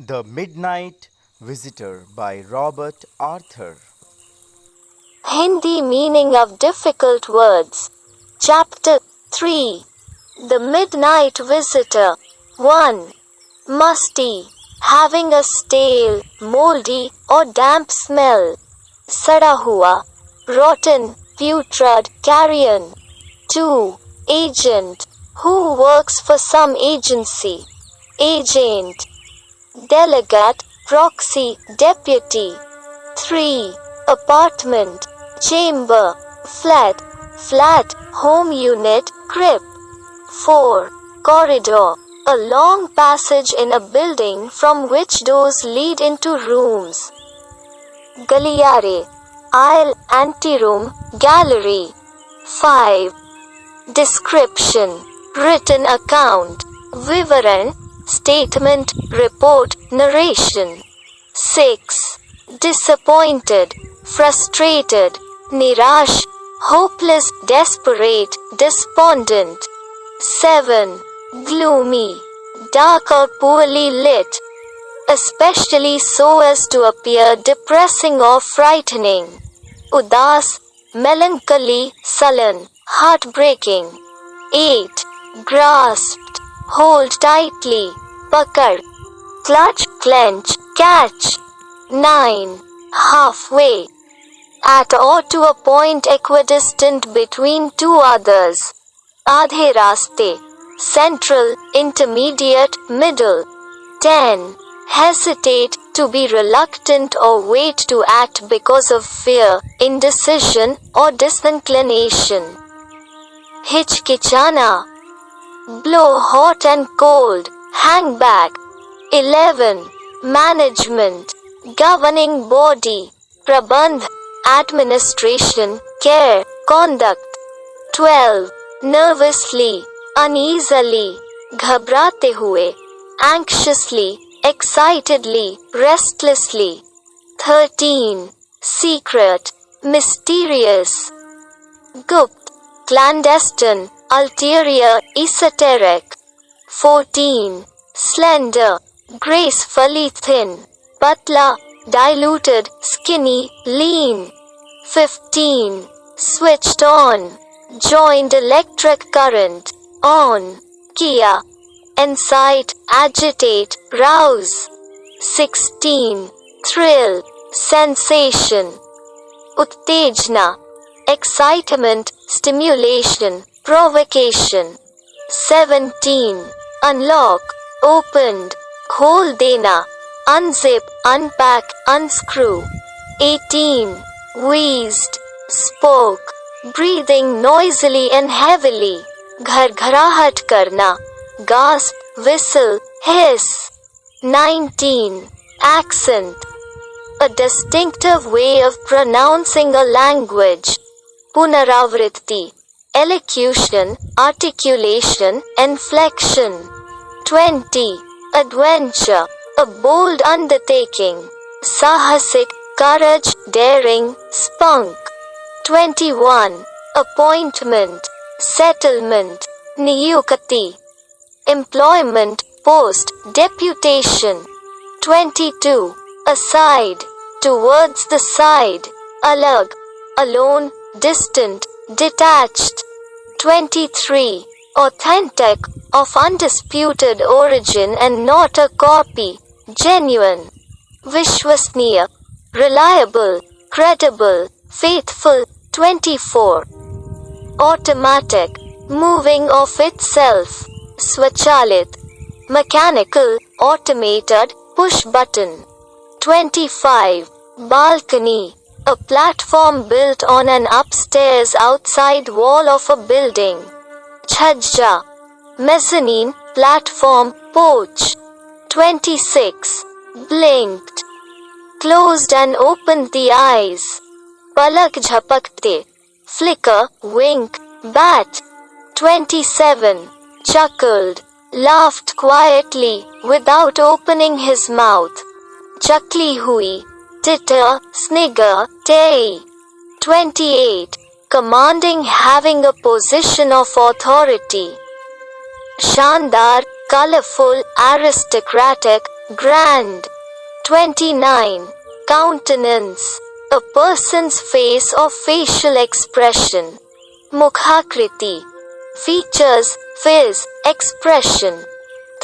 The Midnight Visitor by Robert Arthur. Hindi meaning of difficult words. Chapter 3. The Midnight Visitor. 1. Musty. Having a stale, moldy, or damp smell. Sada hua. Rotten, putrid, carrion. 2. Agent. Who works for some agency. Agent. Delegate, proxy, deputy. 3. Apartment, chamber, flat, home unit, crypt. 4. Corridor, a long passage in a building from which doors lead into rooms. Galiare, aisle, anteroom, gallery. 5. Description, written account, vivaran, statement, report, narration. 6. Disappointed, frustrated, nirash, hopeless, desperate, despondent. 7. Gloomy, dark or poorly lit, especially so as to appear depressing or frightening. Udas, melancholy, sullen, heartbreaking. 8. Grasped, hold tightly, pakad, clutch, clench, catch. 9. Halfway, at or to a point equidistant between two others. Aadhe raste, central, intermediate, middle. 10. Hesitate, to be reluctant or wait to act because of fear, indecision, or disinclination. Hichkichana, blow hot and cold, hang back. 11. Management, governing body, prabandh, administration, care, conduct. 12. Nervously, uneasily, ghabrate hue, anxiously, excitedly, restlessly. 13. Secret, mysterious, gupt, clandestine, ulterior, esoteric. 14. Slender, gracefully thin, patla, diluted, skinny, lean. 15. Switched on, joined electric current, on, kiya, incite, agitate, rouse. 16. Thrill, sensation, uttejna, excitement, stimulation, provocation. 17. Unlock, opened, khol dena, unzip, unpack, unscrew. 18. Wheezed, spoke, breathing noisily and heavily, ghargharahat karna, gasp, whistle, hiss. 19. Accent, a distinctive way of pronouncing a language. Punaravritti, elocution, articulation, inflection. 20. Adventure, a bold undertaking. Sahasik, courage, daring, spunk. 21. Appointment, settlement, niyukati, employment, post, deputation. 22. Aside, towards the side, alag, alone, distant, detached. 23. Authentic, of undisputed origin and not a copy, genuine. Vishwasniya, reliable, credible, faithful. 24. Automatic, moving of itself. Swachalit, mechanical, automated, push button. 25. Balcony, a platform built on an upstairs outside wall of a building. Chhajja, mezzanine, platform, porch. 26. Blinked, closed and opened the eyes. Palak jhapakte, flicker, wink, bat. 27. Chuckled, laughed quietly, without opening his mouth. Chakli hui, titter, snigger, tay. 28. Commanding, having a position of authority. Shandar, colorful, aristocratic, grand. 29. Countenance, a person's face or facial expression. Mukhakriti, features, face, expression.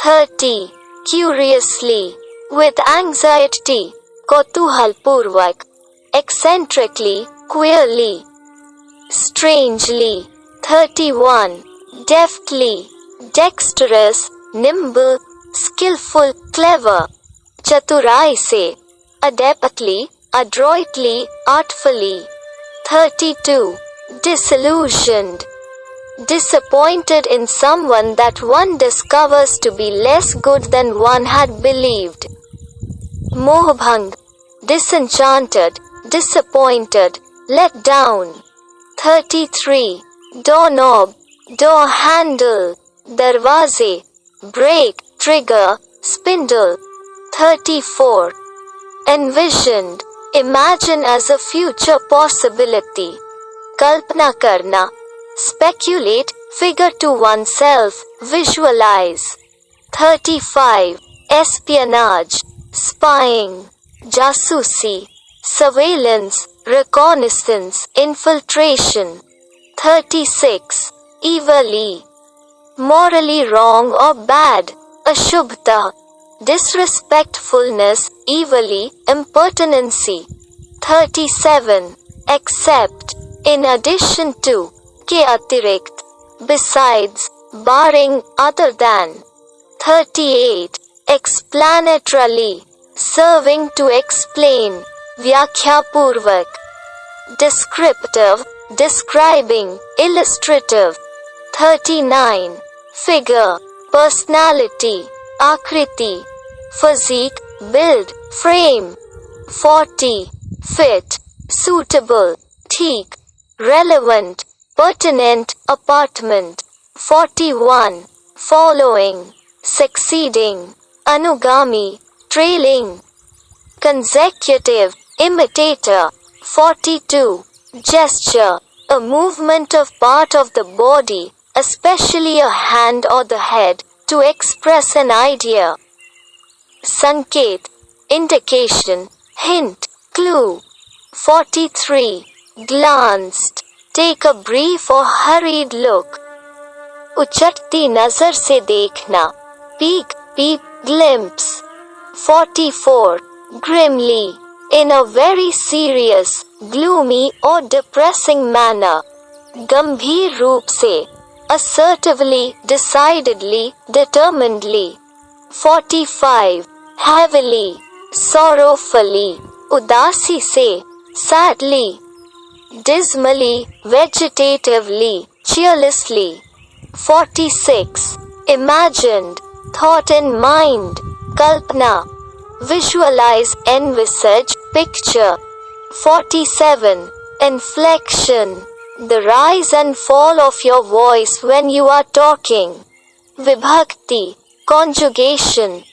30. Curiously, with anxiety, kotuhalpurvak, eccentrically, queerly, strangely. 31. Deftly, dexterous, nimble, skillful, clever. Chaturai se, adeptly, adroitly, artfully. 32. Disillusioned, disappointed in someone that one discovers to be less good than one had believed. Mohabhang, disenchanted, disappointed, let down. 33. Doorknob, door handle, darwaze, brake, trigger, spindle. 34. Envisioned, imagine as a future possibility. Kalpana karna, speculate, figure to oneself, visualize. 35. Espionage, spying, jasusi, surveillance, reconnaissance, infiltration. 36. Evilly, morally wrong or bad, ashubhta, disrespectfulness, evilly, impertinency. 37. Except, in addition to, ke atirikt, besides, barring, other than. 38. Explanatorily, serving to explain, vyakhya-purvak, descriptive, describing, illustrative. 39. Figure, personality, akriti, physique, build, frame. 40. Fit, suitable, theek, relevant, pertinent, apartment. 41. Following, succeeding, anugami, trailing, consecutive, imitator. 42. Gesture, a movement of part of the body, especially a hand or the head, to express an idea. Sanket, indication, hint, clue. 43. Glanced, take a brief or hurried look. उचटती नजर से देखना, peek, peep, glimpse. 44. Grimly, in a very serious, gloomy or depressing manner. गंभीर रूप से, assertively, decidedly, determinedly. 45. Heavily, sorrowfully, उदासी से, sadly. Dismally, vegetatively, cheerlessly. 46. Imagined, thought in mind, kalpana, visualize, envisage, picture. 47. Inflection, the rise and fall of your voice when you are talking. Vibhakti, conjugation,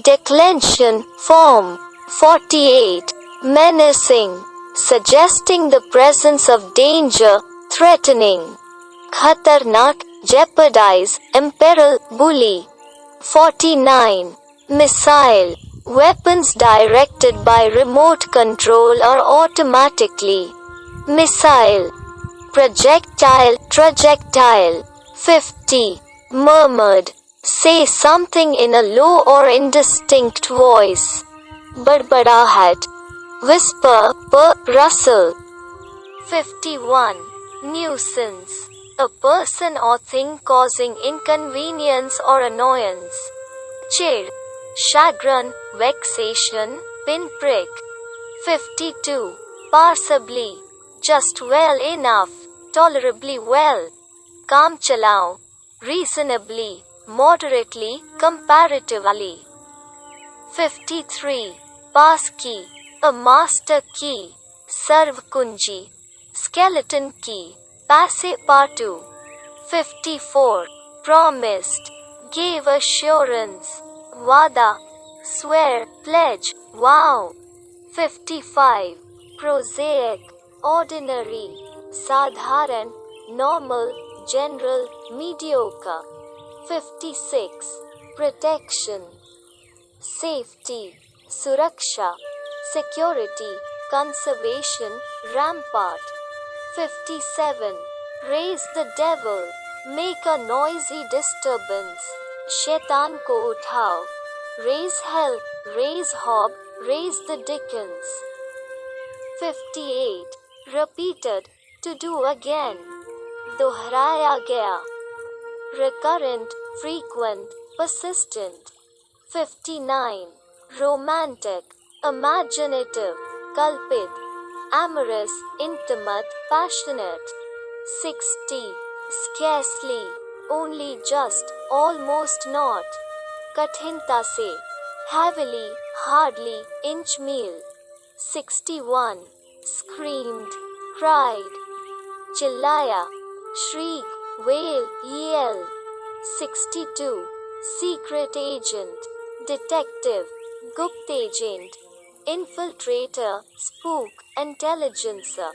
declension, form. 48. Menacing, suggesting the presence of danger, threatening. Khatarnak, jeopardize, imperil, bully. 49. Missile, weapons directed by remote control or automatically. Missile, projectile, trajectile. 50. Murmured, say something in a low or indistinct voice. Barbarahat, whisper, rustle. 51. Nuisance, a person or thing causing inconvenience or annoyance. Chid, chagrin, vexation, pinprick. 52. Passably, just well enough, tolerably well. Kaam chalao, reasonably, moderately, comparatively. 53. Pass key, a master key. Sarv kunji, skeleton key, passe partout. 54. Promised, gave assurance, vada, swear, pledge, vow. 55. Prosaic, ordinary, sadharan, normal, general, mediocre. 56. Protection, safety, सुरक्षा, security, conservation, rampart. 57. Raise the devil, make a noisy disturbance, शैतान को उठाओ. Raise hell, raise hob, raise the dickens. 58. Repeated, to do again, दोहराया गया. Recurrent, frequent, persistent. 59. Romantic, imaginative, कल्पित, amorous, intimate, passionate. 60. Scarcely, only just, almost not, कठिनता से, heavily, hardly, inch meal. 61. Screamed, cried, चिल्लाया, shriek, wail, yell. 62. Secret agent, detective, गुप्त agent, infiltrator, spook, intelligencer.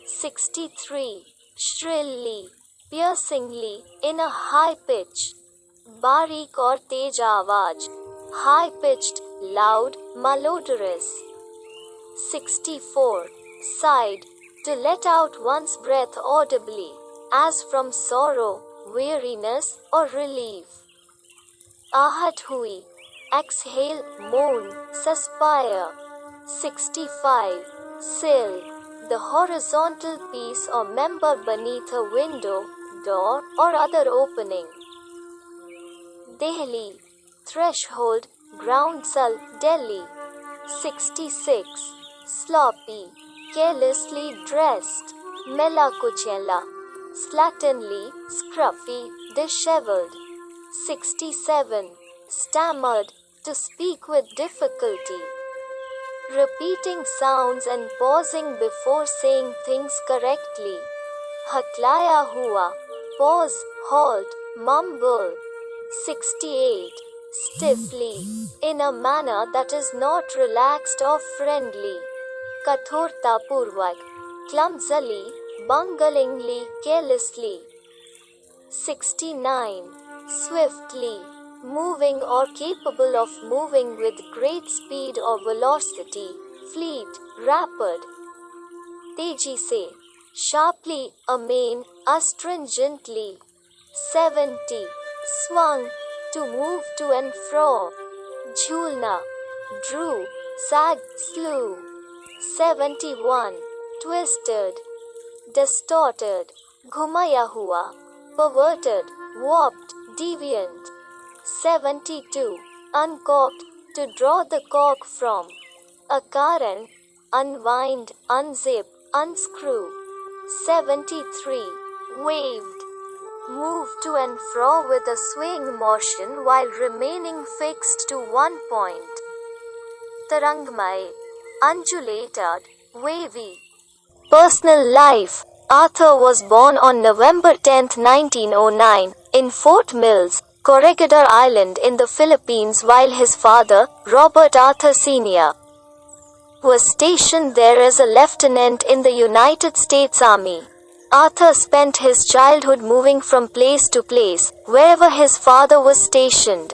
63. Shrilly, piercingly, in a high pitch, बारीक और तेज आवाज, high pitched, loud, malodorous. 64. Sighed, to let out one's breath audibly, as from sorrow, weariness, or relief. आहट हुई, exhale, moan, suspire. 65. Sill, the horizontal piece or member beneath a window, door, or other opening. Dehli, threshold, groundsel, Delhi. 66. Sloppy, carelessly dressed, mela kuchela, slatternly, scruffy, disheveled. 67. Stammered, to speak with difficulty, repeating sounds and pausing before saying things correctly. Hatlaya hua, pause, halt, mumble. 68. Stiffly, in a manner that is not relaxed or friendly, कठोरतापूर्वक, clumsily, bunglingly, carelessly. 69. Swiftly, moving or capable of moving with great speed or velocity, fleet, rapid. तेजी से, sharply, amain, astringently. 70. Swung, to move to and fro, झूलना, drew, sagged, slew. 71. Twisted, distorted, घुमाया हुआ, perverted, warped, deviant. 72. Uncorked, to draw the cork from, अकारण, unwind, unzip, unscrew. 73. Waved, move to and fro with a swaying motion while remaining fixed to one point. Tarangmay, undulated, wavy. Personal life. Arthur was born on November 10, 1909, in Fort Mills, Corregidor Island in the Philippines, while his father, Robert Arthur Sr., was stationed there as a lieutenant in the United States Army. Arthur spent his childhood moving from place to place, wherever his father was stationed.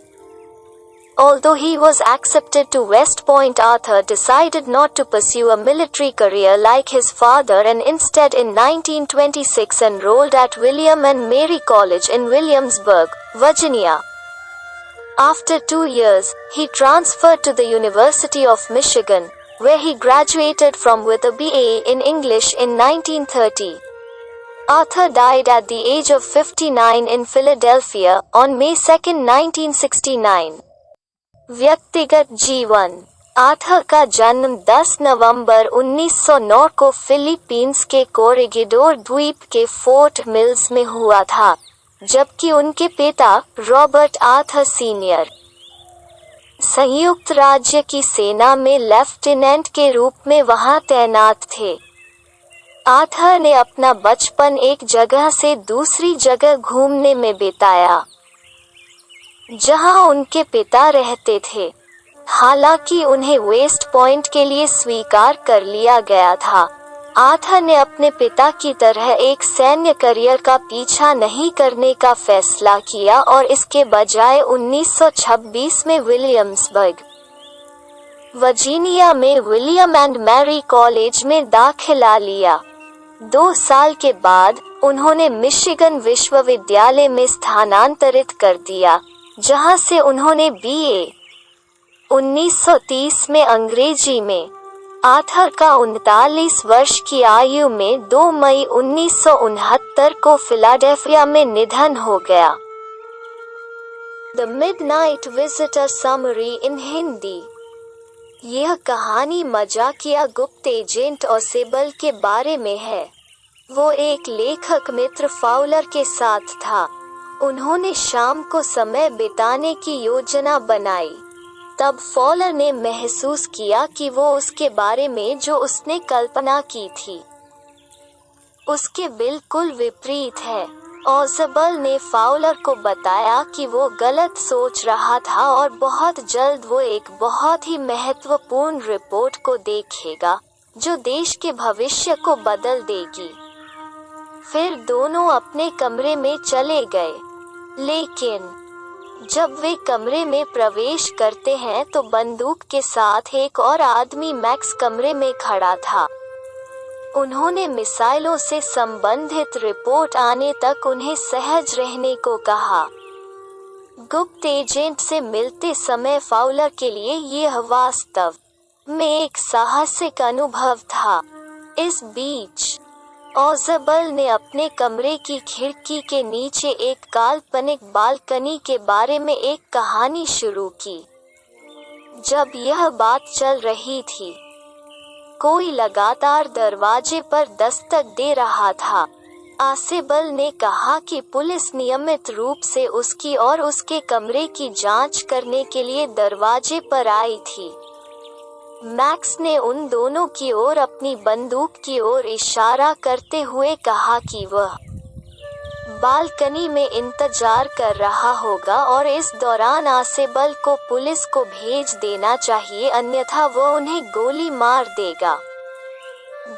Although he was accepted to West Point, Arthur decided not to pursue a military career like his father and instead in 1926 enrolled at William and Mary College in Williamsburg, Virginia. After 2 years, he transferred to the University of Michigan, where he graduated from with a BA in English in 1930. Arthur died at the age of 59 in Philadelphia on May 2, 1969. व्यक्तिगत जीवन. Arthur का जन्म 10 नवंबर 1909 को Philippines के कोरेगिडोर द्वीप के fort mills में हुआ था, जबकि उनके पिता रॉबर्ट आर्थर सीनियर संयुक्त राज्य की सेना में लेफ्टिनेंट के रूप में वहां तैनात थे. आर्थर ने अपना बचपन एक जगह से दूसरी जगह घूमने में बिताया, जहां उनके पिता रहते थे. हालांकि उन्हें वेस्ट पॉइंट के लिए स्वीकार कर लिया गया था, आर्थर ने अपने पिता की तरह एक सैन्य करियर का पीछा नहीं करने का फैसला किया और इसके बजाय 1926 में विलियम्सबर्ग, वर्जीनिया में विलियम एंड मैरी कॉलेज में दाखिला लिया। 2 साल के बाद उन्होंने मिशिगन विश्वविद्यालय में स्थानांतरित कर दिया, जहां से उन्होंने बीए 1930 में अंग्रेजी में। आर्थर का 39 वर्ष की आयु में 2 मई 1969 को फिलाडेल्फिया में निधन हो गया। द मिडनाइट विजिटर समरी इन हिंदी। यह कहानी मजाकिया गुप्त एजेंट ओसेबल के बारे में है। वो एक लेखक मित्र फाउलर के साथ था। उन्होंने शाम को समय बिताने की योजना बनाई। तब फॉलर ने महसूस किया कि वो उसके बारे में जो उसने कल्पना की थी उसके बिल्कुल विपरीत है। ओसेबल ने फाउलर को बताया कि वो गलत सोच रहा था और बहुत जल्द वो एक बहुत ही महत्वपूर्ण रिपोर्ट को देखेगा जो देश के भविष्य को बदल देगी। फिर दोनों अपने कमरे में चले गए, लेकिन जब वे कमरे में प्रवेश करते हैं तो बंदूक के साथ एक और आदमी मैक्स कमरे में खड़ा था। उन्होंने मिसाइलों से संबंधित रिपोर्ट आने तक उन्हें सहज रहने को कहा। गुप्त एजेंट से मिलते समय फाउलर के लिए यह वास्तव में एक साहसिक अनुभव था। इस बीच ओसेबल ने अपने कमरे की खिड़की के नीचे एक काल्पनिक बालकनी के बारे में एक कहानी शुरू की। जब यह बात चल रही थी, कोई लगातार दरवाजे पर दस्तक दे रहा था। ओसेबल ने कहा कि पुलिस नियमित रूप से उसकी और उसके कमरे की जांच करने के लिए दरवाजे पर आई थी। मैक्स ने उन दोनों की ओर अपनी बंदूक की ओर इशारा करते हुए कहा कि वह बालकनी में इंतजार कर रहा होगा और इस दौरान ओसेबल को पुलिस को भेज देना चाहिए, अन्यथा वो उन्हें गोली मार देगा।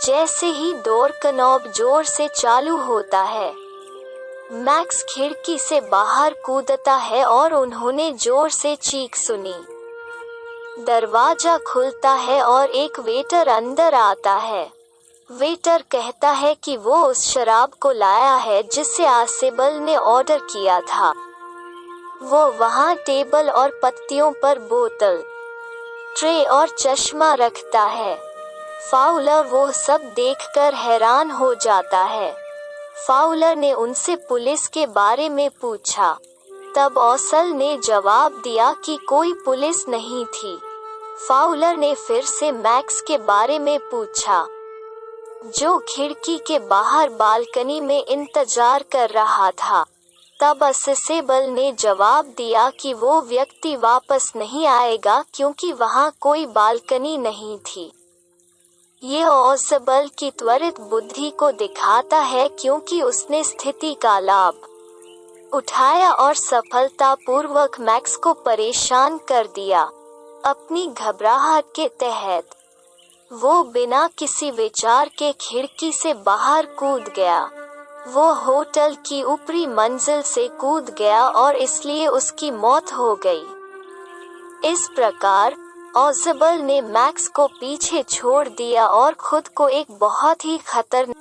जैसे ही डोर कनॉब जोर से चालू होता है, मैक्स खिड़की से बाहर कूदता है और उन्होंने जोर से चीख सुनी। दरवाजा खुलता है और एक वेटर अंदर आता है। वेटर कहता है कि वो उस शराब को लाया है जिसे ओसेबल ने ऑर्डर किया था। वो वहाँ टेबल और पत्तियों पर बोतल, ट्रे और चश्मा रखता है। फाउलर वो सब देखकर हैरान हो जाता है। फाउलर ने उनसे पुलिस के बारे में पूछा। तब ओसेबल ने जवाब दिया कि कोई पुलिस नहीं थी। फाउलर ने फिर से मैक्स के बारे में पूछा, जो खिड़की के बाहर बालकनी में इंतजार कर रहा था। तब ओसेबल ने जवाब दिया कि वो व्यक्ति वापस नहीं आएगा क्योंकि वहाँ कोई बालकनी नहीं थी। ये ओसेबल की त्वरित बुद्धि को दिखाता है क्योंकि उसने स्थिति का लाभ उठाया और सफलतापूर्वक मैक्स को परेशान कर दिया। अपनी घबराहट के तहत वो बिना किसी विचार के खिड़की से बाहर कूद गया। वो होटल की ऊपरी मंजिल से कूद गया और इसलिए उसकी मौत हो गई। इस प्रकार ओसेबल ने मैक्स को पीछे छोड़ दिया और खुद को एक बहुत ही खतरनाक।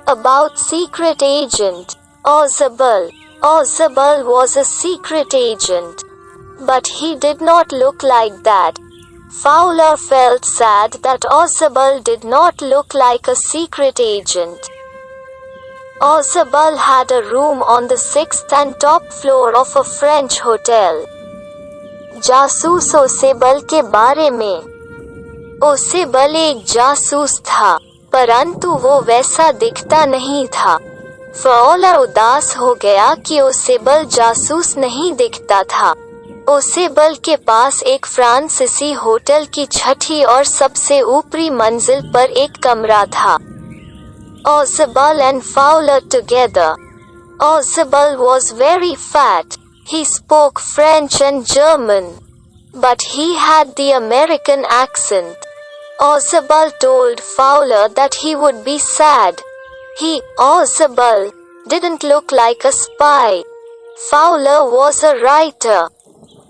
About secret agent. Oseble was a secret agent, but he did not look like that. Fowler felt sad that Oseble did not look like a secret agent. Oseble had a room on the 6th and top floor of a French hotel. जासूस ओसेबल के बारे में। ओसेबल एक जासूस था, परंतु वो वैसा दिखता नहीं था। फाउलर उदास हो गया कि ओसेबल जासूस नहीं दिखता था। ओसेबल के पास एक फ्रांसीसी होटल की छठी और सबसे ऊपरी मंजिल पर एक कमरा था। Oseble and Fowler together. Oseble was very fat. He spoke French and German, but he had the American accent. Oseble told Fowler that he would be sad. Oseble, didn't look like a spy. Fowler was a writer.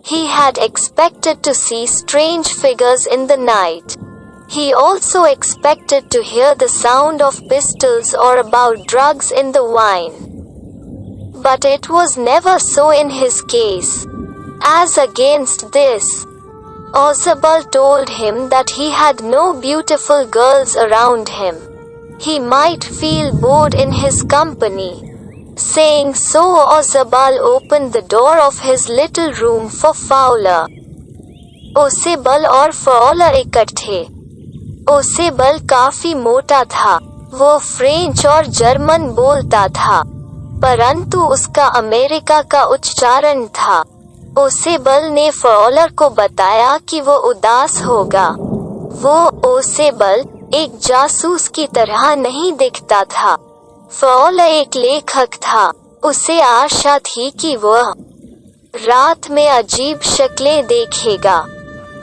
He had expected to see strange figures in the night. He also expected to hear the sound of pistols or about drugs in the wine. But it was never so in his case. As against this, Ozabal told him that he had no beautiful girls around him. He might feel bored in his company. Saying so, Ozabal opened the door of his little room for Fowler. ओसेबल और faller इकट्ठे। ओसेबल काफी मोटा था। वो French और German बोलता था, परंतु उसका अमेरिका का उच्चारण था। ओसेबल ने फॉलर को बताया कि वो उदास होगा। वो ओसेबल एक जासूस की तरह नहीं दिखता था। फॉलर एक लेखक था। उसे आशा थी कि वह रात में अजीब शक्लें देखेगा।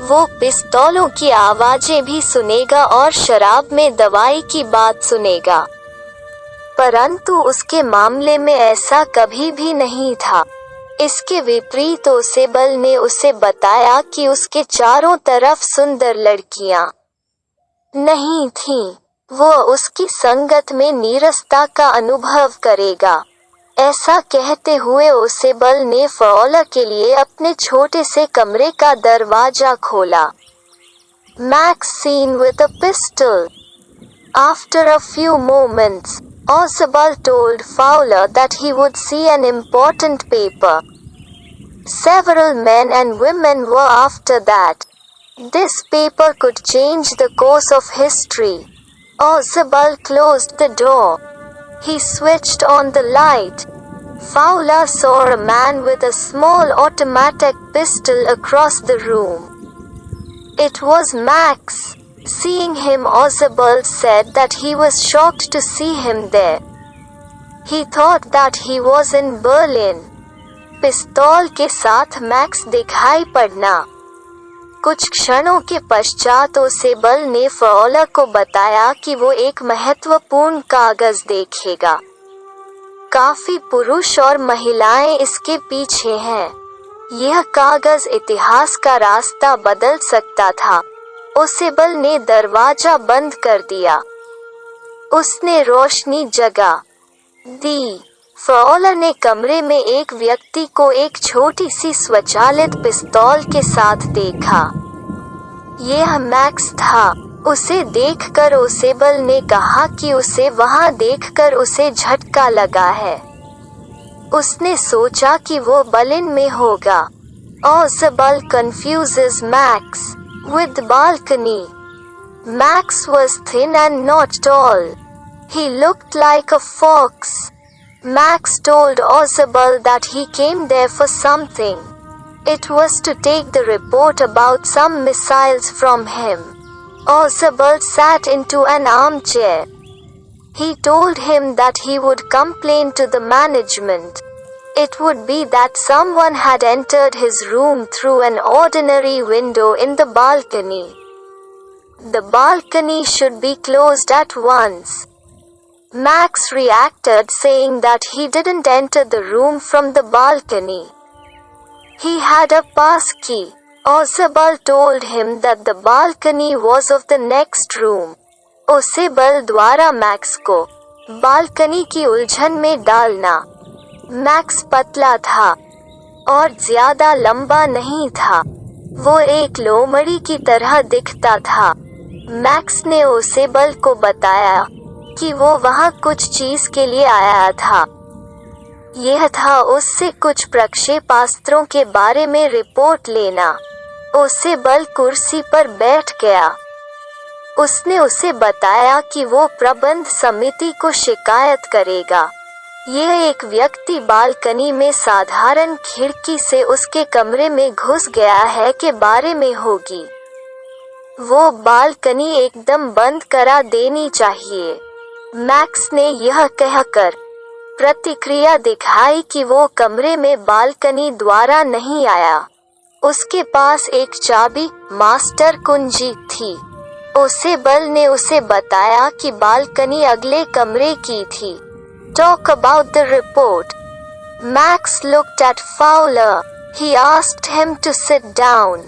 वो पिस्तौलों की आवाजें भी सुनेगा और शराब में दवाई की बात सुनेगा। परंतु उसके मामले में ऐसा कभी भी नहीं था। इसके विपरीत ओसेबल ने उसे बताया कि उसके चारों तरफ सुंदर लड़कियां नहीं थीं। वो उसकी संगत में नीरसता का अनुभव करेगा। ऐसा कहते हुए ओसेबल ने फॉलर के लिए अपने छोटे से कमरे का दरवाजा खोला। Max seen with a pistol. After a few moments, Ozabal told Fowler that he would see an important paper. Several men and women were after that. This paper could change the course of history. Ozabal closed the door. He switched on the light. Fowler saw a man with a small automatic pistol across the room. It was Max. Seeing him, Ozabal said that he was shocked to see him there. He thought that he was in Berlin. पिस्तौल के साथ max दिखाई पड़ना। कुछ क्षणों के पश्चात ओसेबल ने फॉलर को बताया कि वो एक महत्वपूर्ण कागज देखेगा। काफी पुरुष और महिलाएं इसके पीछे हैं। यह कागज इतिहास का रास्ता बदल सकता था। ओसेबल ने दरवाजा बंद कर दिया। उसने रोशनी जगा दी। फॉलर ने कमरे में एक व्यक्ति को एक छोटी सी स्वचालित पिस्तौल के साथ देखा। यह मैक्स था। उसे देखकर ओसेबल ने कहा कि उसे वहां देखकर उसे झटका लगा है। उसने सोचा कि वो बर्लिन में होगा। Ozabal confuses Max with balcony. Max was thin and not tall. He looked like a fox. Max told Ozabal that he came there for something. It was to take the report about some missiles from him. Ozabal sat into an armchair. He told him that he would complain to the management. It would be that someone had entered his room through an ordinary window in the balcony. The balcony should be closed at once. Max reacted, saying that he didn't enter the room from the balcony. He had a pass key. Ozabal told him that the balcony was of the next room. ओसेबल द्वारा max को balcony की उलझन में डालना। Max पतला था और ज्यादा लंबा नहीं था। वो एक लोमड़ी की तरह दिखता था। मैक्स ने ओसेबल को बताया कि वो वहां कुछ चीज के लिए आया था। यह था उससे कुछ प्रक्षेपास्त्रों के बारे में रिपोर्ट लेना। ओसेबल कुर्सी पर बैठ गया। उसने उसे बताया कि वो प्रबंध समिति को शिकायत करेगा। यह एक व्यक्ति बालकनी में साधारण खिड़की से उसके कमरे में घुस गया है के बारे में होगी। वो बालकनी एकदम बंद करा देनी चाहिए। मैक्स ने यह कहकर प्रतिक्रिया दिखाई कि वो कमरे में बालकनी द्वारा नहीं आया। उसके पास एक चाबी मास्टर कुंजी थी। ओसेबल ने उसे बताया कि बालकनी अगले कमरे की थी। Talk about the report. Max looked at Fowler. He asked him to sit down.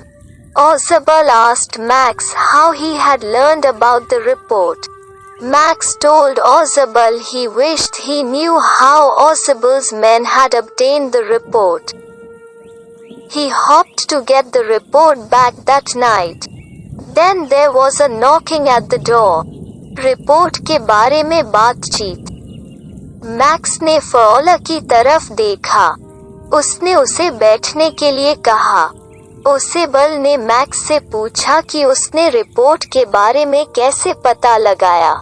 Ozabal asked Max how he had learned about the report. Max told Ozabal he wished he knew how Ozabal's men had obtained the report. He hoped to get the report back that night. Then there was a knocking at the door. Report के बारे में बातचीत। Max ने फॉला की तरफ देखा। उसने उसे बैठने के लिए कहा। ओसेबल ने मैक्स से पूछा कि उसने रिपोर्ट के बारे में कैसे पता लगाया।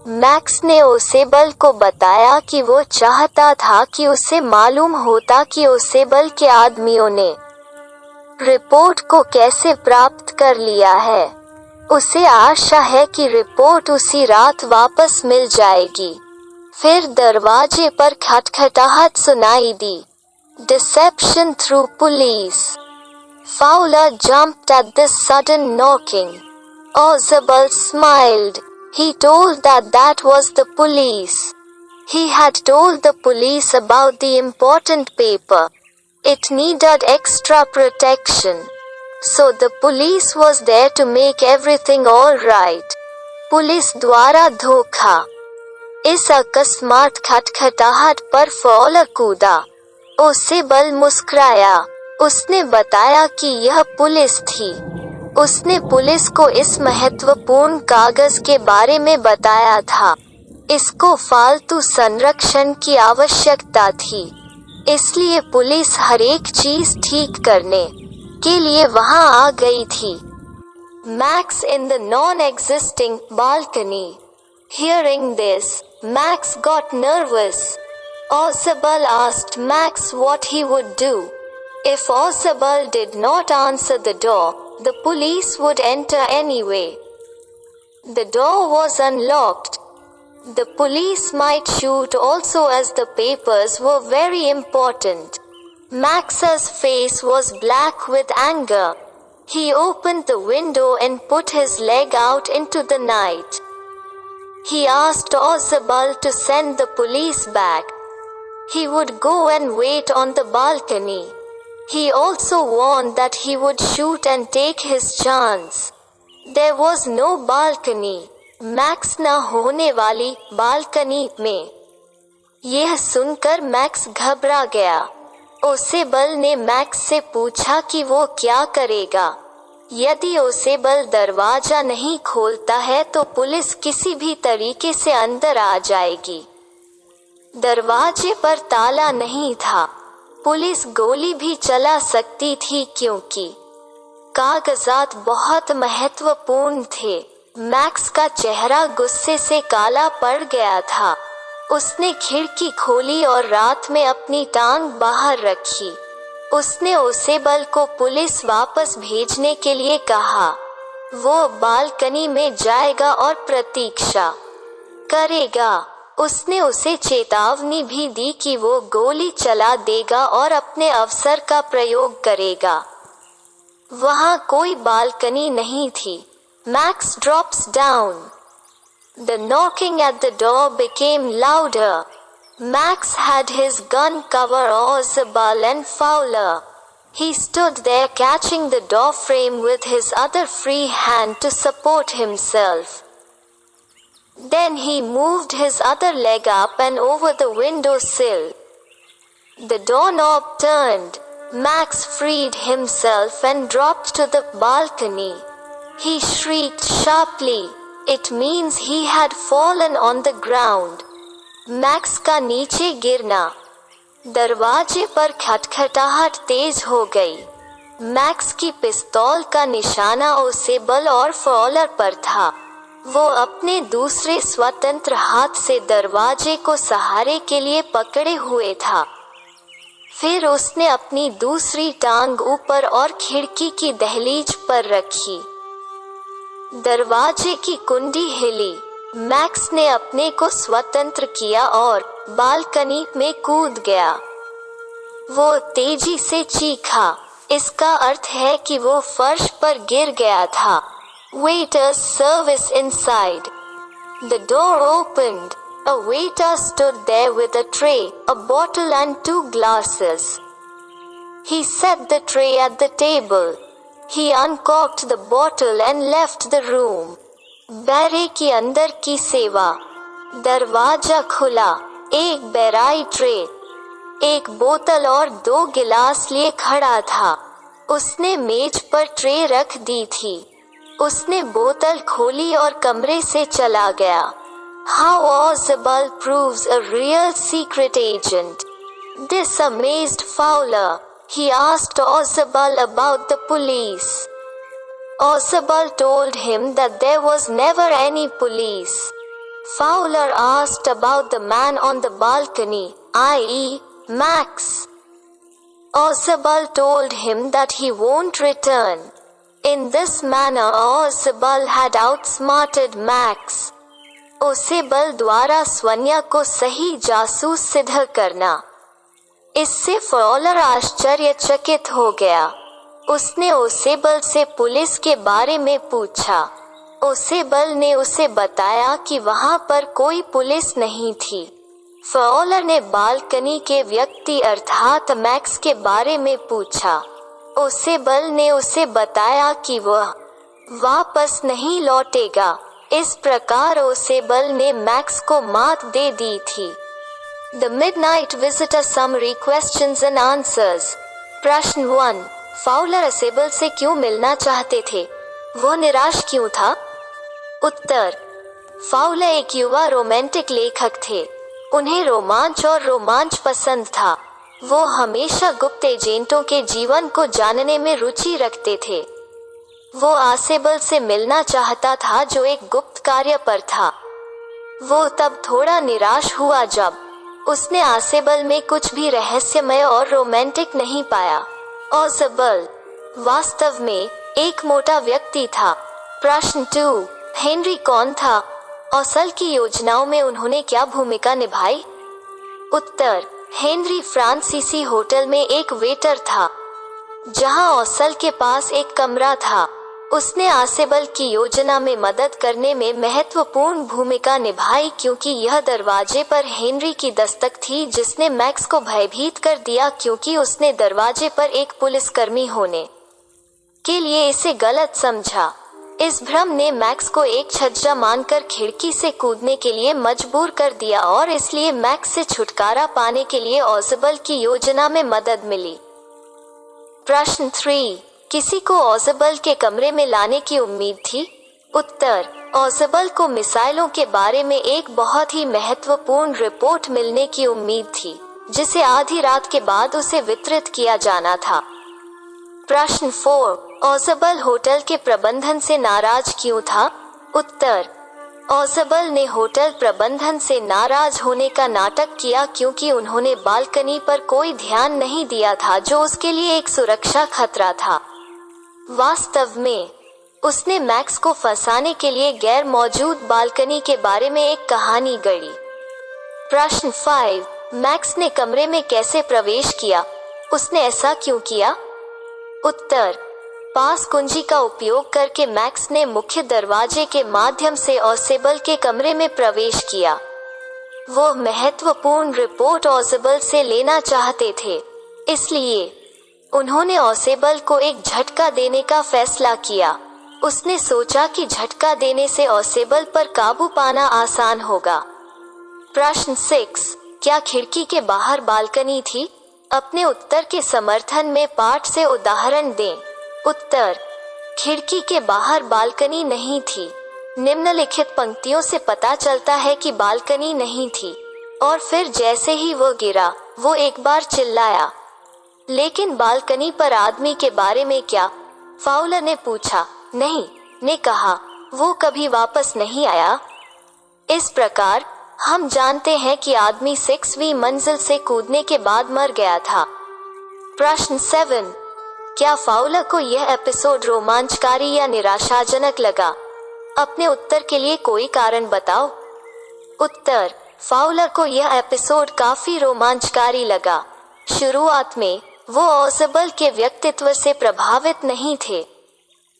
मैक्स ने ओसेबल को बताया कि वो चाहता था कि उसे मालूम होता कि ओसेबल के आदमियों ने रिपोर्ट को कैसे प्राप्त कर लिया है। उसे आशा है कि रिपोर्ट उसी रात वापस मिल जाएगी। फिर दरवाजे पर खटखटाहट सुनाई दी। Deception through police. Fowler jumped at this sudden knocking. Ozabal smiled. He told that was the police. He had told the police about the important paper. It needed extra protection. So the police was there to make everything all right. Police द्वारा धोखा। इस अकस्मात खटखटाहट पर faller कूदा। ओसेबल मुस्कुराया। उसने बताया कि यह पुलिस थी। उसने पुलिस को इस महत्वपूर्ण कागज के बारे में बताया था। इसको फालतू संरक्षण की आवश्यकता थी, इसलिए पुलिस हर एक चीज ठीक करने के लिए वहां आ गई थी। Max in the non-existing balcony. Hearing this, Max got nervous. Ozabal asked Max what he would do. If Ozabal did not answer the door, the police would enter anyway. The door was unlocked. The police might shoot also, as the papers were very important. Max's face was black with anger. He opened the window and put his leg out into the night. He asked Ozabal to send the police back. He would go and wait on the balcony. He also warned that he would shoot and take his chance. There was no balcony. Max न होने वाली balcony में। यह सुनकर max घबरा गया। ओसेबल ने max से पूछा कि वो क्या करेगा। यदि ओसेबल दरवाजा नहीं खोलता है तो पुलिस किसी भी तरीके से अंदर आ जाएगी। दरवाजे पर ताला नहीं था। पुलिस गोली भी चला सकती थी क्योंकि कागजात बहुत महत्वपूर्ण थे। मैक्स का चेहरा गुस्से से काला पड़ गया था। उसने खिड़की खोली और रात में अपनी टांग बाहर रखी। उसने ओसेबल को पुलिस वापस भेजने के लिए कहा। वो बालकनी में जाएगा और प्रतीक्षा करेगा। उसने उसे चेतावनी भी दी कि वो गोली चला देगा और अपने अवसर का प्रयोग करेगा। वहां कोई बालकनी नहीं थी। Max drops down. The knocking at the door became louder. Max had his gun cover Ozabal and Fowler. He stood there catching the door frame with his other free hand to support himself. Then he moved his other leg up and over the window sill. The doorknob turned. Max freed himself and dropped to the balcony. He shrieked sharply. It means he had fallen on the ground. Max का नीचे गिरना। दरवाजे पर खटखटाहट तेज हो गई। Max की पिस्तौल का निशाना ओसेबल और फॉलर पर था। वो अपने दूसरे स्वतंत्र हाथ से दरवाजे को सहारे के लिए पकड़े हुए था। फिर उसने अपनी दूसरी टांग ऊपर और खिड़की की दहलीज पर रखी। दरवाजे की कुंडी हिली। मैक्स ने अपने को स्वतंत्र किया और बालकनी में कूद गया। वो तेजी से चीखा। इसका अर्थ है कि वो फर्श पर गिर गया था। Waiter's service inside. The door opened. A waiter stood there with a tray, a bottle and 2 glasses. He set the tray at the table. He uncorked the bottle and left the room. बैरे के अंदर की सेवा। दरवाजा खुला। एक बैराई tray, एक बोतल और 2 गिलास लिए खड़ा था। उसने मेज पर ट्रे रख दी थी। उसने बोतल खोली और कमरे से चला गया। How Ozabal proves a real secret agent. This amazed Fowler. He asked Ozabal about the police. Ozabal told him that there was never any police. Fowler asked about the man on the balcony, i.e., Max. Ozabal told him that he won't return. In this manner, Ozabal had outsmarted Max. ओसेबल द्वारा स्वन्या को सही जासूस सिद्ध करना। इससे faller आश्चर्यचकित हो गया। उसने ओसेबल से पुलिस के बारे में पूछा। ओसेबल ने उसे बताया कि वहां पर कोई पुलिस नहीं थी। फॉलर ने बालकनी के व्यक्ति अर्थात मैक्स के बारे में पूछा। ओसेबल ने उसे बताया कि वह वापस नहीं लौटेगा। इस प्रकार ओसेबल ने मैक्स को मात दे दी थी। The Midnight Visitor Summary Questions and Answers. प्रश्न 1. फाउलर ओसेबल से क्यों मिलना चाहते थे? वो निराश क्यों था? उत्तर: फाउलर एक युवा रोमांटिक लेखक थे। उन्हें रोमांच और रोमांच पसंद था। वो हमेशा गुप्त एजेंटों के जीवन को जानने में रुचि रखते थे। वो ओसेबल से मिलना चाहता था जो एक गुप्त कार्य पर था। वो तब थोड़ा निराश हुआ जब उसने ओसेबल में कुछ भी रहस्यमय और रोमांटिक नहीं पाया। ओसेबल वास्तव में एक मोटा व्यक्ति था। प्रश्न 2. हेनरी कौन था? ओसेबल की योजनाओं में उन्होंने क्या भूमिका निभाई? उत्तर: हेनरी फ्रांसीसी होटल में एक वेटर था, जहां ओसेबल के पास एक कमरा था। उसने ओसेबल की योजना में मदद करने में महत्वपूर्ण भूमिका निभाई क्योंकि यह दरवाजे पर हेनरी की दस्तक थी जिसने मैक्स को भयभीत कर दिया क्योंकि उसने दरवाजे पर एक पुलिसकर्मी होने के लिए इसे गलत समझा। इस भ्रम ने मैक्स को एक छज्जा मानकर खिड़की से कूदने के लिए मजबूर कर दिया और इसलिए मैक्स से छुटकारा पाने के लिए ओसेबल की योजना में मदद मिली। प्रश्न 3. किसी को ओसेबल के कमरे में लाने की उम्मीद थी? उत्तर: ओसेबल को मिसाइलों के बारे में एक बहुत ही महत्वपूर्ण रिपोर्ट मिलने की उम्मीद थी, जिसे आधी रात के बाद उसे वितरित किया जाना था। प्रश्न 4. ओसेबल होटल के प्रबंधन से नाराज क्यों था? उत्तर: ओसेबल ने होटल प्रबंधन से नाराज होने का नाटक किया क्योंकि उन्होंने बालकनी पर कोई ध्यान नहीं दिया था जो उसके लिए एक सुरक्षा खतरा था। वास्तव में उसने मैक्स को फंसाने के लिए गैर मौजूद बालकनी के बारे में एक कहानी गढ़ी। प्रश्न 5. मैक्स ने कमरे में कैसे प्रवेश किया? उसने ऐसा क्यों किया? उत्तर: पास कुंजी का उपयोग करके मैक्स ने मुख्य दरवाजे के माध्यम से ओसेबल के कमरे में प्रवेश किया। वो महत्वपूर्ण रिपोर्ट ओसेबल से लेना चाहते थे, इसलिए उन्होंने ओसेबल को एक झटका देने का फैसला किया। उसने सोचा कि झटका देने से ओसेबल पर काबू पाना आसान होगा। प्रश्न 6. क्या खिड़की के बाहर बालकनी थी? अपने उत्तर के समर्थन में पाठ से उदाहरण दें। उत्तर: खिड़की के बाहर बालकनी नहीं थी। निम्नलिखित पंक्तियों से पता चलता है कि बालकनी नहीं थी। और फिर जैसे ही वो गिरा, वो एक बार चिल्लाया। लेकिन बालकनी पर आदमी के बारे में क्या? फाउलर ने पूछा। नहीं, ने कहा, वो कभी वापस नहीं आया। इस प्रकार हम जानते हैं कि आदमी 6वीं मंजिल से कूदने के बाद मर गया था। प्रश्न 7. क्या फाउलर को यह एपिसोड रोमांचकारी या निराशाजनक लगा? अपने उत्तर के लिए कोई कारण बताओ। उत्तर: फाउलर को यह एपिसोड काफी रोमांचकारी लगा। शुरुआत में वो ओसेबल के व्यक्तित्व से प्रभावित नहीं थे,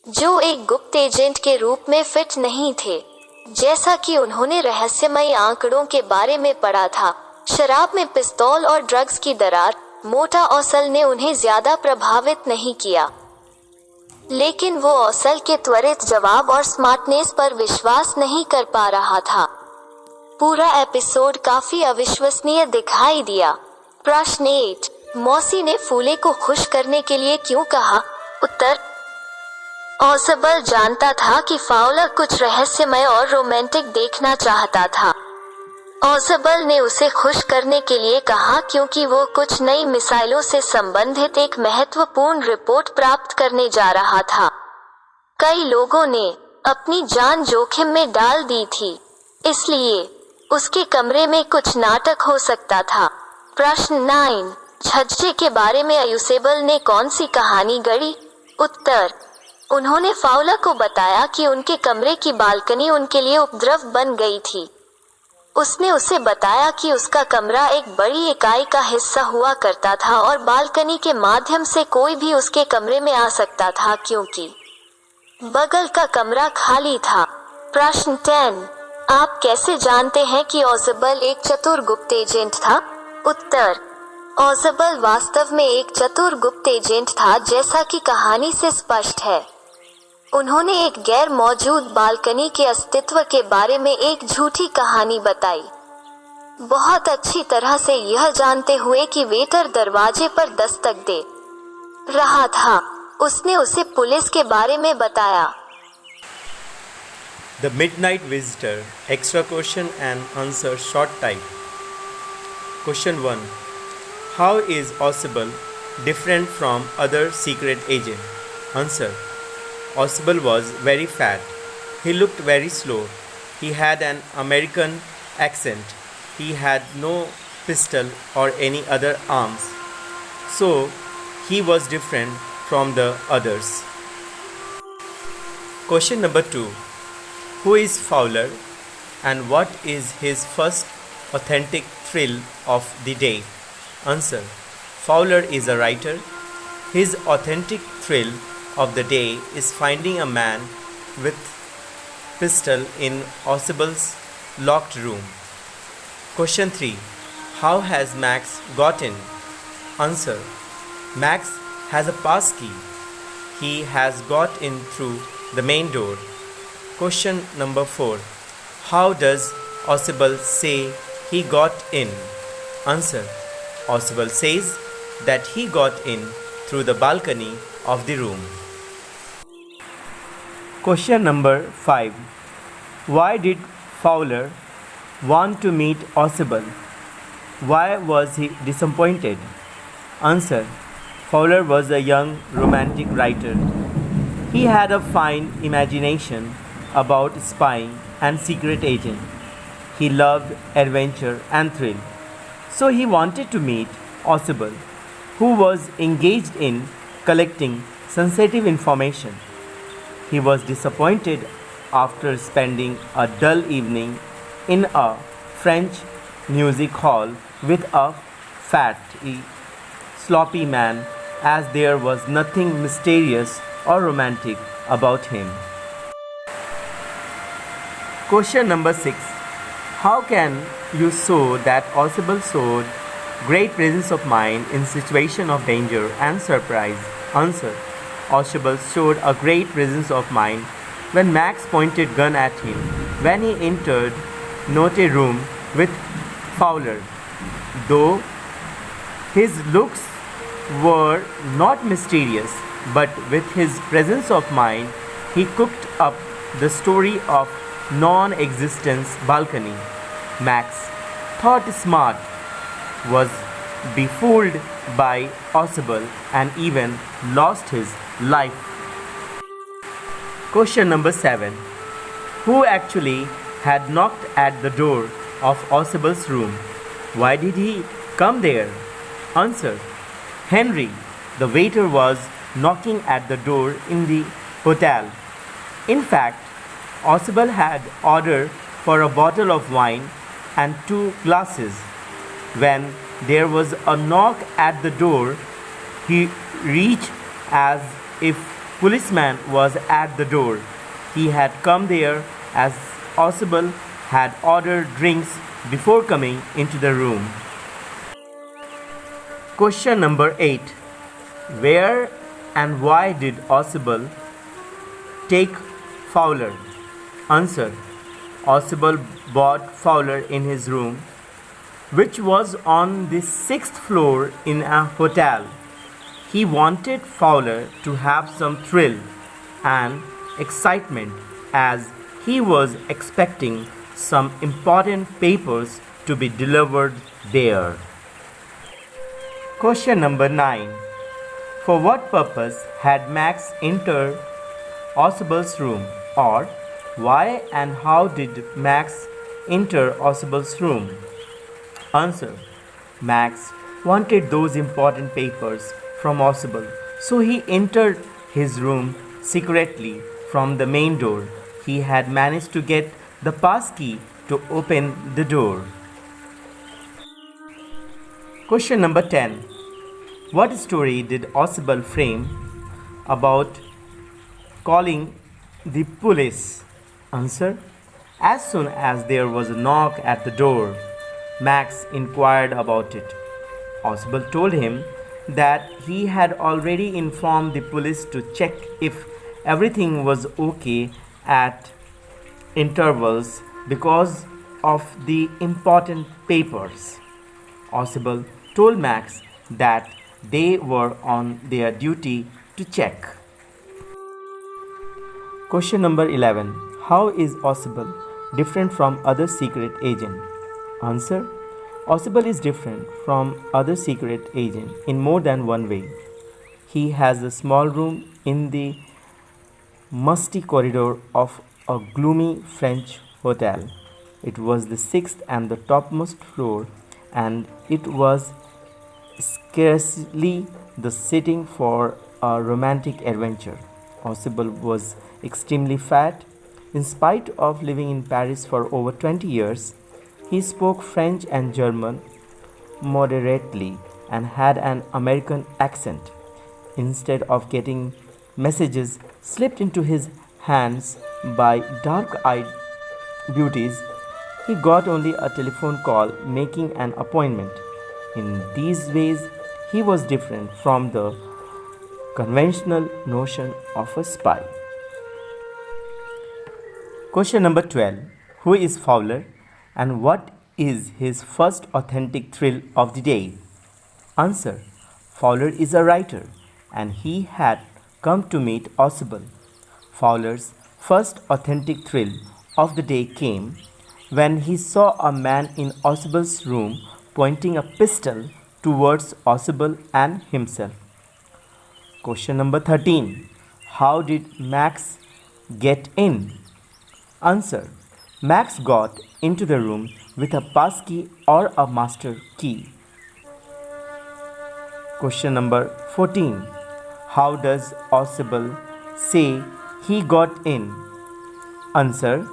जो एक गुप्त एजेंट के रूप में फिट नहीं थे, जैसा कि उन्होंने रहस्यमयी आंकड़ों के बारे में पढ़ा था, शराब में पिस्तौल और ड्रग्स की दरार, मोटा औसल ने उन्हें ज्यादा प्रभावित नहीं किया, लेकिन वो औसल के त्वरित जवाब और स्मार्टनेस पर विश्वास नहीं कर पा रहा था। पूरा एपिसोड काफी अविश्वसनीय दिखाई दिया। प्रश्न 8, मौसी ने फूले को खुश करने के लिए क्यों कहा? उत्तर, ऑसबल जानता था कि फाउलर कुछ रहस्यमय और रोमांटिक देखना चाहता था। ऑसबल ने उसे खुश करने के लिए कहा क्योंकि वो कुछ नई मिसाइलों से संबंधित एक महत्वपूर्ण रिपोर्ट प्राप्त करने जा रहा था। कई लोगों ने अपनी जान जोखिम में डाल दी थी, इसलिए उसके कमरे में कुछ नाटक हो सकता था। प्रश्न 9, छज्जे के बारे में यूसेबल ने कौन सी कहानी गढ़ी? उत्तर, उन्होंने फाउलर को बताया कि उनके कमरे की बालकनी उनके लिए उपद्रव बन गई थी। उसने उसे बताया कि उसका कमरा एक बड़ी इकाई का हिस्सा हुआ करता था और बालकनी के माध्यम से कोई भी उसके कमरे में आ सकता था क्योंकि बगल का कमरा खाली था। प्रश्न 10, आप कैसे जानते हैं कि ऑसबल एक चतुर गुप्त एजेंट था? उत्तर, ऑसबल वास्तव में एक चतुर गुप्त एजेंट था, जैसा कि कहानी से स्पष्ट है। उन्होंने एक गैर मौजूद बालकनी के अस्तित्व के बारे में एक झूठी कहानी बताई, बहुत अच्छी तरह से यह जानते हुए कि वेटर दरवाजे पर दस्तक दे रहा था। उसने उसे पुलिस के बारे में बताया। The Midnight Visitor, extra question and answer short type. Question 1. How is Ausable different from other secret agent? Answer. Ausable was very fat. He looked very slow. He had an American accent. He had no pistol or any other arms. So he was different from the others. Question number 2. Who is Fowler and what is his first authentic thrill of the day? Answer. Fowler is a writer. His authentic thrill of the day is finding a man with pistol in Ausible's locked room. Question 3. How has Max got in? Answer. Max has a pass key. He has got in through the main door. Question number 4. How does Ausible say he got in? Answer. Ausible says that he got in through the balcony of the room. Question number 5. Why did Fowler want to meet Ausible? Why was he disappointed? Answer. Fowler was a young romantic writer. He had a fine imagination about spying and secret agent. He loved adventure and thrill. So he wanted to meet Ausible, who was engaged in collecting sensitive information. He was disappointed after spending a dull evening in a French music hall with a fatty, sloppy man, as there was nothing mysterious or romantic about him. Question number 6. How can you show that Ausible showed great presence of mind in situation of danger and surprise? Answer. Ausible showed a great presence of mind when Max pointed gun at him when he entered Note room with Fowler. Though his looks were not mysterious, but with his presence of mind, he cooked up the story of non-existence balcony. Max, thought smart, was befooled by Ausible and even lost his life. Question number 7. Who actually had knocked at the door of Ausible's room? Why did he come there? Answer. Henry, the waiter, was knocking at the door in the hotel. In fact, Ausible had ordered for a bottle of wine and 2 glasses. When there was a knock at the door, he reached as if policeman was at the door. He had come there as Ausible had ordered drinks before coming into the room. Question number 8. Where and why did Oswald take Fowler? Answer. Oswald bought Fowler in his room, which was on the 6th floor in a hotel. He wanted Fowler to have some thrill and excitement as he was expecting some important papers to be delivered there. Question number 9. For what purpose had Max entered Oswald's room, or why and how did Max enter Oswald's room? Answer. Max wanted those important papers from Oswald, so he entered his room secretly from the main door. He had managed to get the passkey to open the door. Question number 10. What story did Oswald frame about calling the police? Answer. As soon as there was a knock at the door, Max inquired about it. Oswald told him that he had already informed the police to check if everything was okay at intervals because of the important papers. Oswald told Max that they were on their duty to check. Question number 11. How is Oswald different from other secret agent? Answer. Oswald is different from other secret agents in more than one way. He has a small room in the musty corridor of a gloomy French hotel. It was the 6th and the topmost floor, and it was scarcely the setting for a romantic adventure. Oswald was extremely fat. In spite of living in Paris for over 20 years, he spoke French and German moderately and had an American accent. Instead of getting messages slipped into his hands by dark-eyed beauties, he got only a telephone call making an appointment. In these ways, he was different from the conventional notion of a spy. Question number 12. Who is Fowler and what is his first authentic thrill of the day? Answer. Fowler is a writer and he had come to meet Oswald. Fowler's first authentic thrill of the day came when he saw a man in Oswald's room pointing a pistol towards Oswald and himself. Question number 13. How did Max get in? Answer. Max got into the room with a passkey or a master key. Question number 14. How does Oswald say he got in? Answer.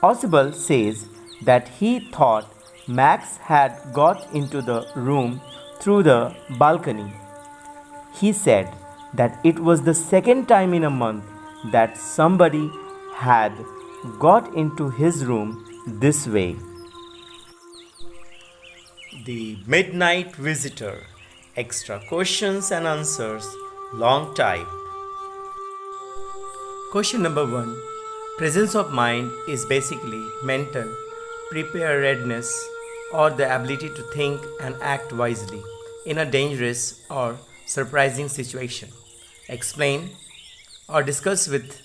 Oswald says that he thought Max had got into the room through the balcony. He said that it was the second time in a month that somebody had got into his room this way. The Midnight Visitor. Extra questions and answers. Long type. Question number 1. Presence of mind is basically mental preparedness or the ability to think and act wisely in a dangerous or surprising situation. Explain or discuss with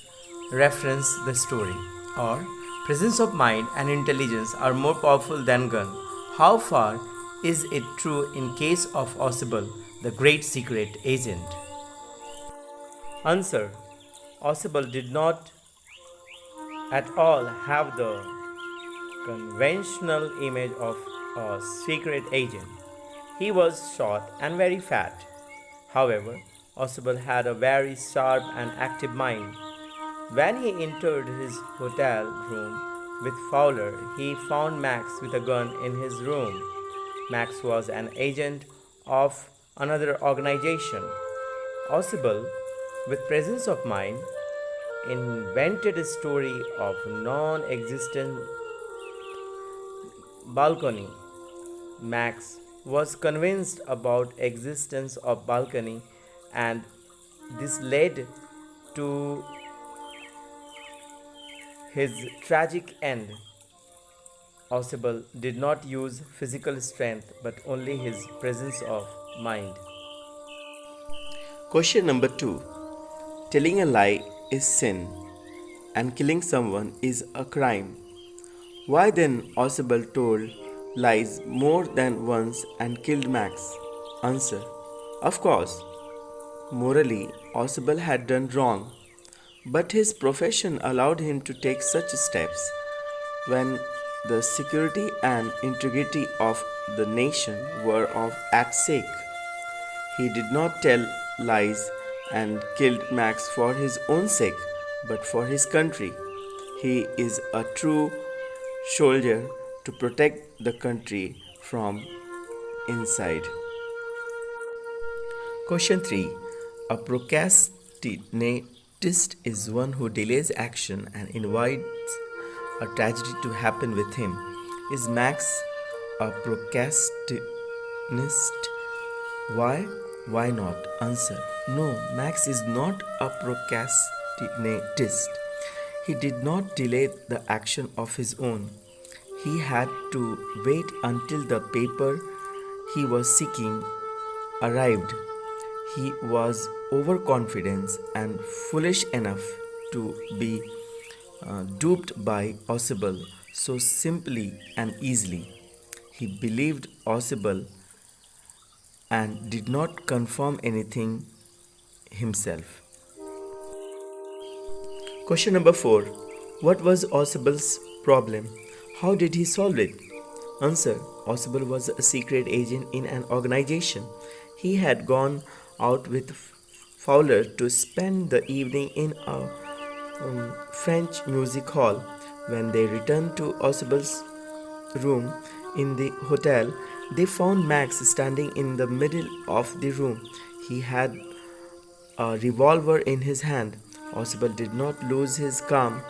reference the story. Or presence of mind and intelligence are more powerful than gun. How far is it true in case of Oswald, the great secret agent? Answer. Oswald did not at all have the conventional image of a secret agent. He was short and very fat. However, Oswald had a very sharp and active mind. When he entered his hotel room with Fowler, he found Max with a gun in his room. Max was an agent of another organization. Oswald, with presence of mind, invented a story of non-existent balcony. Max was convinced about existence of balcony, and this led to his tragic end. Ausable did not use physical strength but only his presence of mind. Question number 2. Telling a lie is sin and killing someone is a crime. Why then Ausable told lies more than once and killed Max? Answer. Of course, morally, Ausable had done wrong, but his profession allowed him to take such steps when the security and integrity of the nation were at stake. He did not tell lies and killed Max for his own sake, but for his country. He is a true soldier to protect the country from inside. Question 3. A procrastinatist is one who delays action and invites a tragedy to happen with him. Is Max a procrastinist? Why? Why not? Answer. No, Max is not a procrastinatist. He did not delay the action of his own. He had to wait until the paper he was seeking arrived. He was overconfident and foolish enough to be duped by Ausable so simply and easily. He believed Ausable and did not confirm anything himself. Question number 4. What was Ausable's problem? How did he solve it? Answer. Ausable was a secret agent in an organization. He had gone out with Fowler to spend the evening in a French music hall. When they returned to Ausable's room in the hotel, they found Max standing in the middle of the room. He had a revolver in his hand. Ausable did not lose his calm.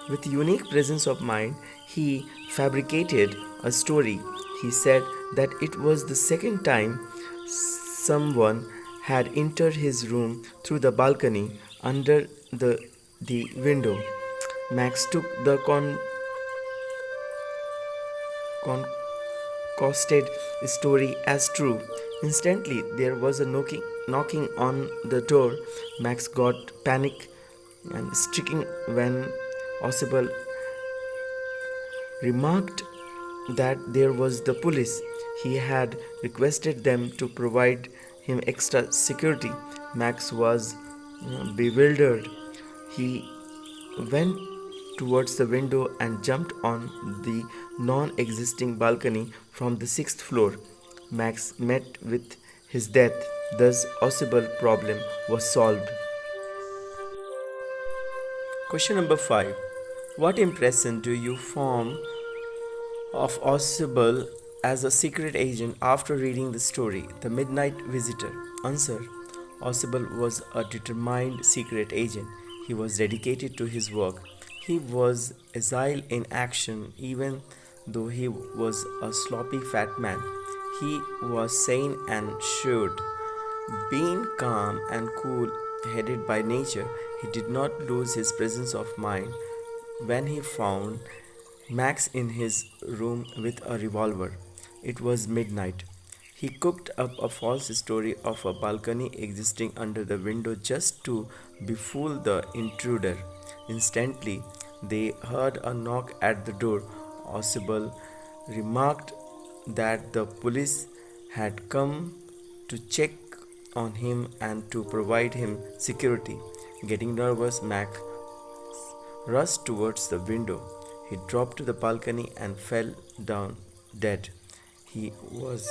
With unique presence of mind, he fabricated a story. He said that it was the second time someone had entered his room through the balcony under the window. Max took the concocted story as true. Instantly, there was a knocking on the door. Max got panic and stricken when Ausable remarked that there was the police. He had requested them to provide him extra security. Max was bewildered. He went towards the window and jumped on the non-existing balcony from the 6th floor. Max met with his death. Thus, Ausable problem was solved. Question number 5. What impression do you form of Ausable as a secret agent after reading the story, The Midnight Visitor? Answer. Ausable was a determined secret agent. He was dedicated to his work. He was agile in action even though he was a sloppy fat man. He was sane and shrewd. Being calm and cool-headed by nature, he did not lose his presence of mind when he found Max in his room with a revolver. It was midnight. He cooked up a false story of a balcony existing under the window just to befool the intruder. Instantly, they heard a knock at the door. Ausable remarked that the police had come to check on him and to provide him security. Getting nervous, Max rushed towards the window. He dropped to the balcony and fell down dead. He was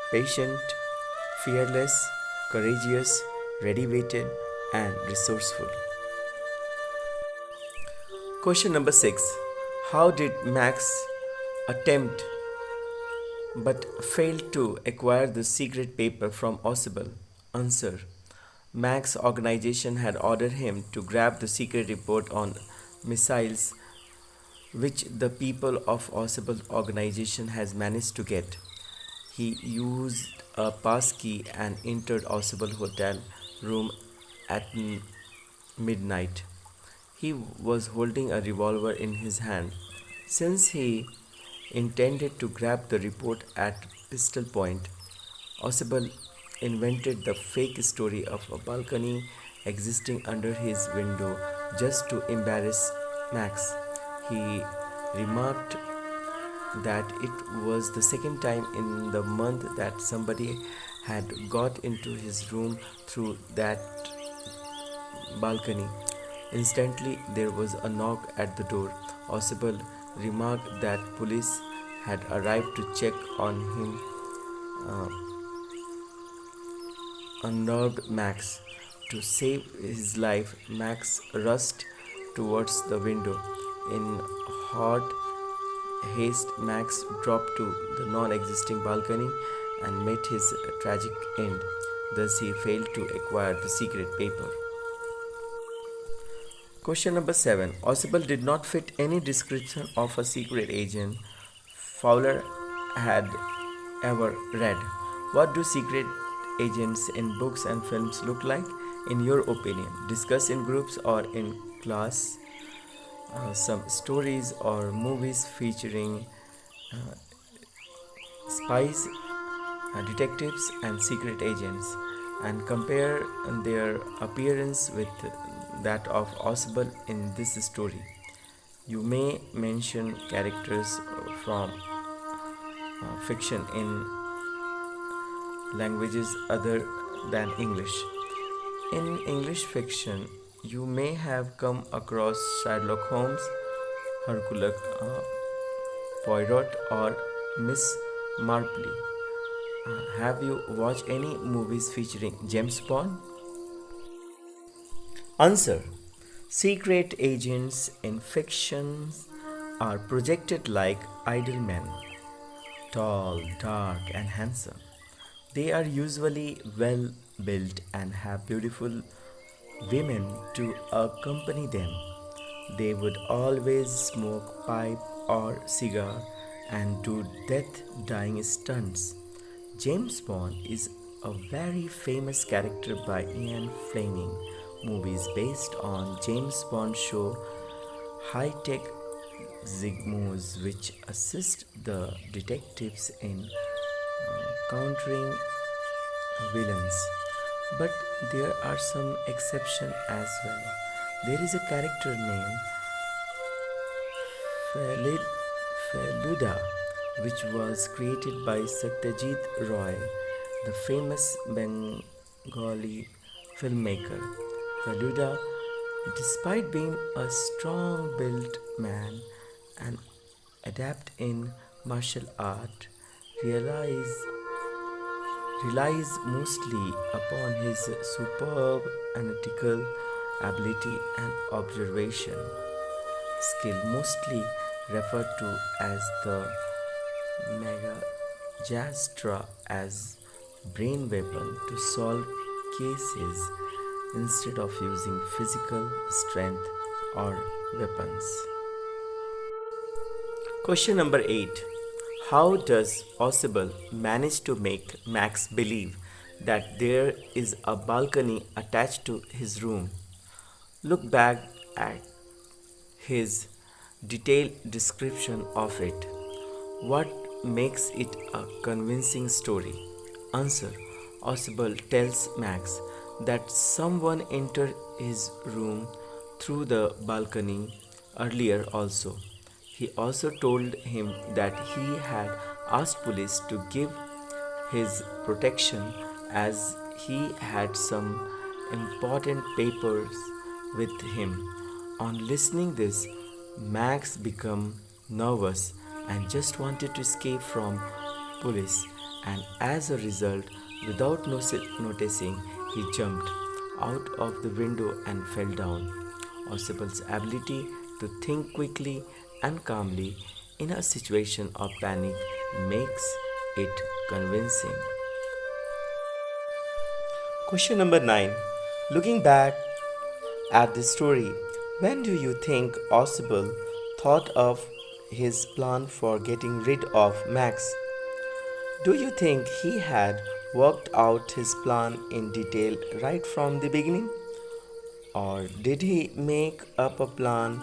patient, fearless, courageous, ready-witted, and resourceful. Question number 6. How did Max attempt but failed to acquire the secret paper from Ausable? Answer. Max's organization had ordered him to grab the secret report on missiles which the people of Ausable's organization has managed to get. He used a pass key and entered Osable hotel room at midnight. He was holding a revolver in his hand. Since he intended to grab the report at pistol point, Osable invented the fake story of a balcony existing under his window just to embarrass Max. He remarked that it was the second time in the month that somebody had got into his room through that balcony. Instantly, there was a knock at the door. Osable remarked that police had arrived to check on him. Unnerved Max. To save his life, Max rushed towards the window. In hot haste, Max dropped to the non existing balcony and met his tragic end. Thus, he failed to acquire the secret paper. Question number 7. Osable did not fit any description of a secret agent Fowler had ever read. What do secret agents in books and films look like, in your opinion? Discuss in groups or in class. Some stories or movies featuring spies, detectives, and secret agents, and compare their appearance with that of Osable in this story. You may mention characters from fiction in languages other than English. In English fiction, you may have come across Sherlock Holmes, Hercule Poirot, or Miss Marple. Have you watched any movies featuring James Bond? Answer. Secret agents in fictions are projected like ideal men, tall, dark, and handsome. They are usually well built and have beautiful women to accompany them. They would always smoke pipe or cigar and do death dying stunts. James Bond is a very famous character by Ian Fleming. Movies based on James Bond show high-tech Zigmos which assist the detectives in countering villains. But there are some exceptions as well. There is a character named Feluda, which was created by Satyajit Roy, the famous Bengali filmmaker. Feluda, despite being a strong-built man and adept in martial art, relies mostly upon his superb analytical ability and observation skill, mostly referred to as the Megastra, as brain weapon to solve cases instead of using physical strength or weapons. Question number 8. How does Osable manage to make Max believe that there is a balcony attached to his room? Look back at his detailed description of it. What makes it a convincing story? Answer. Osable tells Max that someone entered his room through the balcony earlier also. He also told him that he had asked police to give his protection as he had some important papers with him. On listening this, Max became nervous and just wanted to escape from police, and as a result, without noticing, he jumped out of the window and fell down. Osable's ability to think quickly and calmly in a situation of panic makes it convincing. Question number 9. Looking back at the story, when do you think Osable thought of his plan for getting rid of Max? Do you think he had worked out his plan in detail right from the beginning? Or did he make up a plan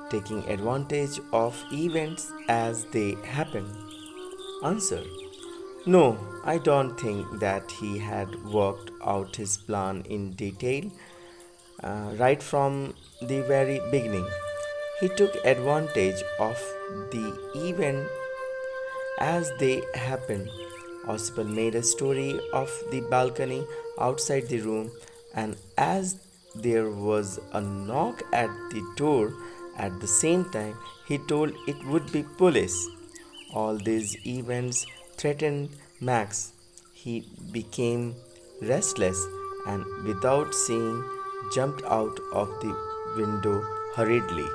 taking advantage of events as they happened? Answer: no, I don't think that he had worked out his plan in detail right from the very beginning. He took advantage of the event as they happened. Oswald made a story of the balcony outside the room, and as there was a knock at the door at the same time, he told it would be police. All these events threatened Max. He became restless and, without seeing, jumped out of the window hurriedly.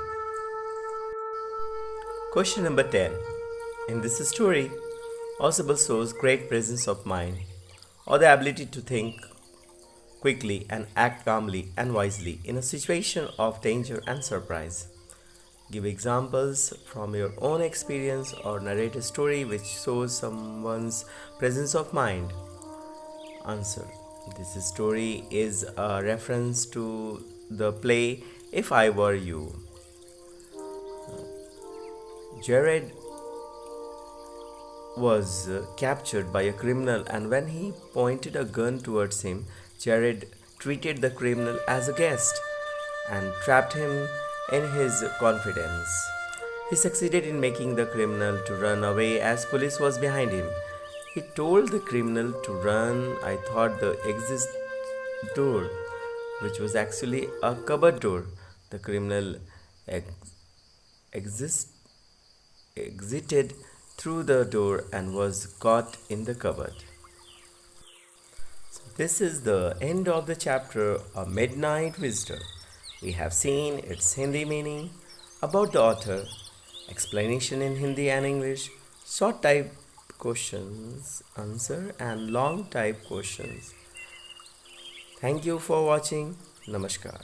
Question number 10. In this story, Oswald shows great presence of mind or the ability to think quickly and act calmly and wisely in a situation of danger and surprise. Give examples from your own experience or narrate a story which shows someone's presence of mind. Answer: this story is a reference to the play If I Were You. Jared was captured by a criminal, and when he pointed a gun towards him, Jared treated the criminal as a guest and trapped him in his confidence. He succeeded in making the criminal to run away as police was behind him. He told the criminal to run. I thought the exit door, which was actually a cupboard door. The criminal exist exited through the door and was caught in the cupboard. So this is the end of the chapter A Midnight Visitor. We have seen its Hindi meaning, about the author, explanation in Hindi and English, short type questions, answer, and long type questions. Thank you for watching. Namaskar.